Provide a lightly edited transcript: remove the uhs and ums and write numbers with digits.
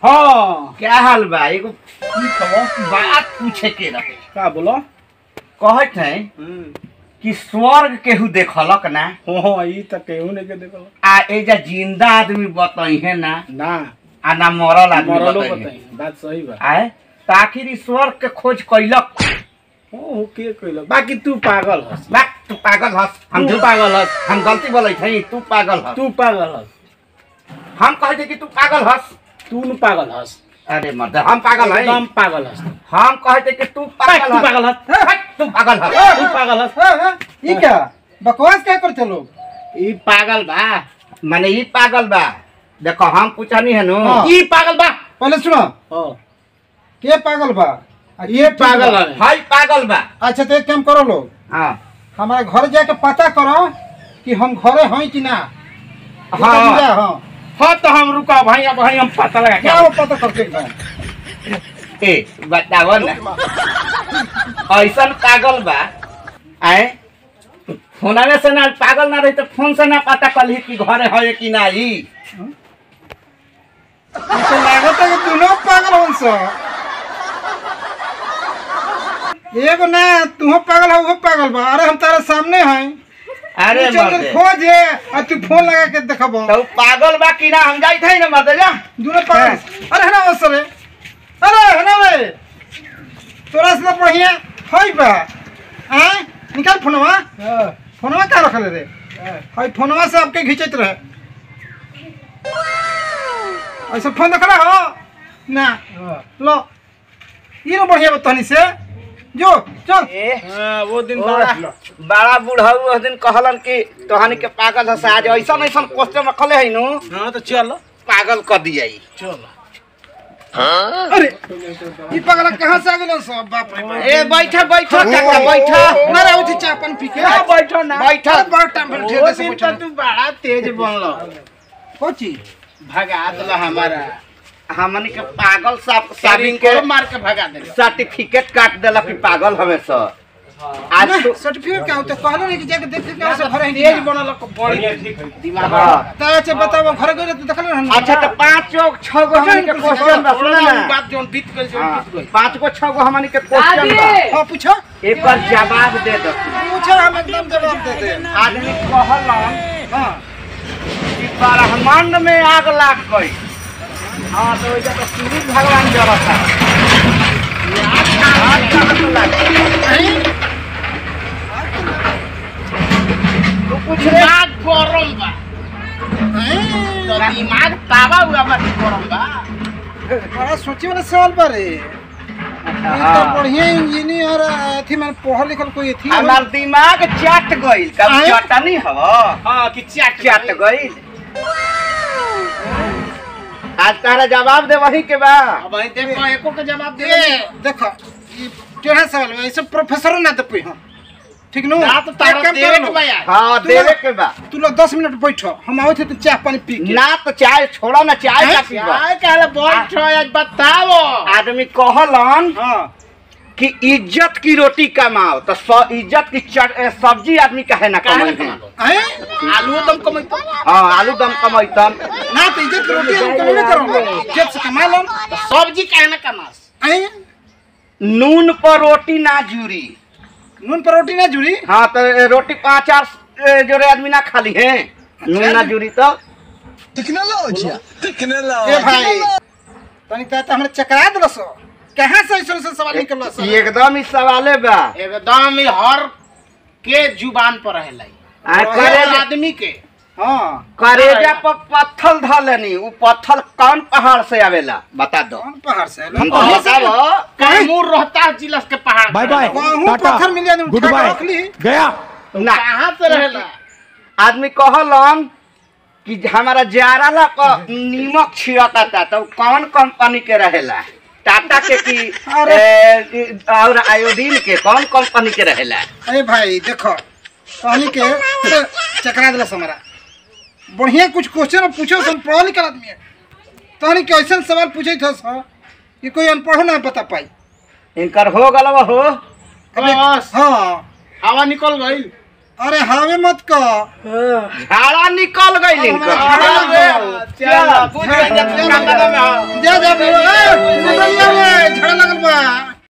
हाँ क्या हाल बा? एगो बात पूछे के रहे। का बोलो? कहत है कि स्वर्ग केहू देखलक ना? हाँ ई त केहू नहीं के देखल। आ एजा जिंदा आदमी बताई है ना? ना आ ना मरल आदमी मरलो बताई है। बताई बात सही बा। आए तो आखिर ई स्वर्ग के खोज कैलक? ओ के कइल बाकी तू पागल हस। बा तू पागल हस। तू पागल हस। हम गलती बोलै छै। तू पागल हस। तू पागल हस। हम कहै छै कि तू पागल हस। तू न पागल हस। अरे मर्द हम पागल है। एकदम पागल हस। हम कहै छै कि तू पागल तू हस। पागल हस। तू पागल हस। तू पागल हस। ये क्या बकवास क्या करते लोग? ई पागल बा। माने ई पागल बा। देखो हम पूछनी है नु। हाँ। ई पागल बा। पहले सुनो हां के पागल बा ये पागल है। हाय पागल बा। अच्छा तो एक काम करो लोग हां हमारा घर जाके पता करो कि हम घरे हैं कि ना। हाँ। हाँ हां तो हम रुका भाई अब भाई हम पता लगा क्या वो पता करके एकदम ए बताओ ना। ऐसा पागल बा। आए फोनवे से ना पागल ना रही तो फोन से ना पता कल कि घरे है कि ना। ई तो लागत है कि दोनों पागल हो सब। एगो ना तू पागल हो वो पागल बा। अरे हम तारे सामने हैं। अरे तू चल मर्दे खोज है और तू फोन लगा के देखबो। तो पागल बा कि ना हम जाई थे ना मर्दे जा। दोनों पागल। अरे है ना असरे। अरे है ना रे तोरा से बढ़िया है बा। हैं निकाल फोनवा। फोनवा का रखले रे? हाय फोनवा से आपके घिंचत रहे। ऐसा फोन देखला हो ना? लो ये ना बढ़िया बतानी से जो चल। हां वो दिन बड़ा बुढ़ऊ उस दिन कहलन कि तोहनी के पागल हस। आज ऐसा ऐसा क्वेश्चन रखले है नु। हां तो चल पागल कर दिया। चल। अरे ये पगला कहां से आ गेलो सब बाप रे बाप। ए बैठा बैठा काका बैठा। ना रे उठी चाय पानी पी के ना बैठो ना। बैठा। बड़ा टाइम पर वो ठेके से दिन बैठा। तो तू बड़ा तेज बनलो। कोची भगा दला हमारा। हमनी के पागल सब साबिन के को मार के भगा दे। सर्टिफिकेट काट देला कि पागल हमें सब। आज ना तो सर्टिफिकेट क्या होता कहलो नहीं कि जाके देख के क्या से घर है तेज बनल को बड़ी दिमाग। हाँ। तो अच्छा बताओ घर गए तो देखल ना। अच्छा तो 5 गो 6 गो हमनी के क्वेश्चन बा। सुन ना बात जोन बीत गइल जोन बीत गइल। 5 गो 6 गो हमनी के क्वेश्चन बा। हां पूछो एकर जवाब दे दो। पूछो हम एकदम जवाब दे दे। आदमी कहलन हां कि ब्रह्मांड में आग लाग गई। हाँ तो वजह तो सूर्य भगवान जरा था। आग कहाँ से लगी? तो कुछ दिमाग गरम बा। तो दिमाग तावा हुआ बा गरम बा। बड़ा सोचे वाला सवाल बारे। ये तो बढ़िया इंजीनियर थी मैंने पढ़ा लिखल कोई थी। हमार दिमाग चाट गइल। कब आँय? चटनी हवा? हां कि चाट गइल। आज तारा जवाब दे वही के बा। अब भाई देखो एको के जवाब दे। ये देखो ये टेढ़ा सवाल है। ऐसे प्रोफेसर ना तो हम ठीक नो ना तो तारा एक काम देवे करो के बा यार। हाँ तू देवे लोग- के बा। तू लोग 10 मिनट बैठो हम आओ थे तो चाय पानी पी के। ना तो चाय छोड़ा ना चाय का पीबा। काय कहले बैठ आज बताओ। आदमी कहलन हां कि इज्जत की रोटी कमाओ तो इज्जत की सब्जी आदमी काहे ना काहे कमाई। ना कमाबो? हैं आलू दम कमाई तो हाँ आलू दम कमाइतन। ना तो इज्जत की रोटी हम कमाने करो। इज्जत से कमा लो। सब्जी काहे ना कमास। हैं नून पर रोटी ना जुड़ी। नून पर रोटी ना जुड़ी। हाँ तो रोटी 5-4 जोड़े आदमी ना खाली है। नून ना जुड़ी तो ए भाई तनी ता हमने चकरा दलो सो। कहां से ऐसे सवाल निकललो सो? एकदम ही सवाले बा। एकदम ही हर के जुबान पर रहेला। आ, हर करेजा आदमी के। हां करेजा पर पत्थर धलेनी। वो पत्थर कौन पहाड़ से आवेला बता दो। कौन पहाड़ से हम तो बताओ। कैमूर रोहतास जिला के पहाड़। बाय बाय कहूं पत्थर मिल जाए गुड उठा के बाय रख ली। गया। ना कहां से रहेला। आदमी कहलन कि हमारा जाराला पर नीमक छिड़कता तो कौन कंपनी के रहेला? टाटा के की और आयोडीन के कौन कंपनी के रहेला? अरे भाई देखो कहनी के चकरा दलो हमारा बढ़िया कुछ क्वेश्चन पूछो। हम पढ़ा लिखल आदमी है। कहनी के ऐसा सवाल पूछे थे कि कोई अनपढ़ ना बता पाई। इनकर हो गलवा हो। बस हाँ हवा निकल गई। अरे हवे मत का झाड़ा निकल गई इनका चल पूछ ले जब का कदम है जा जा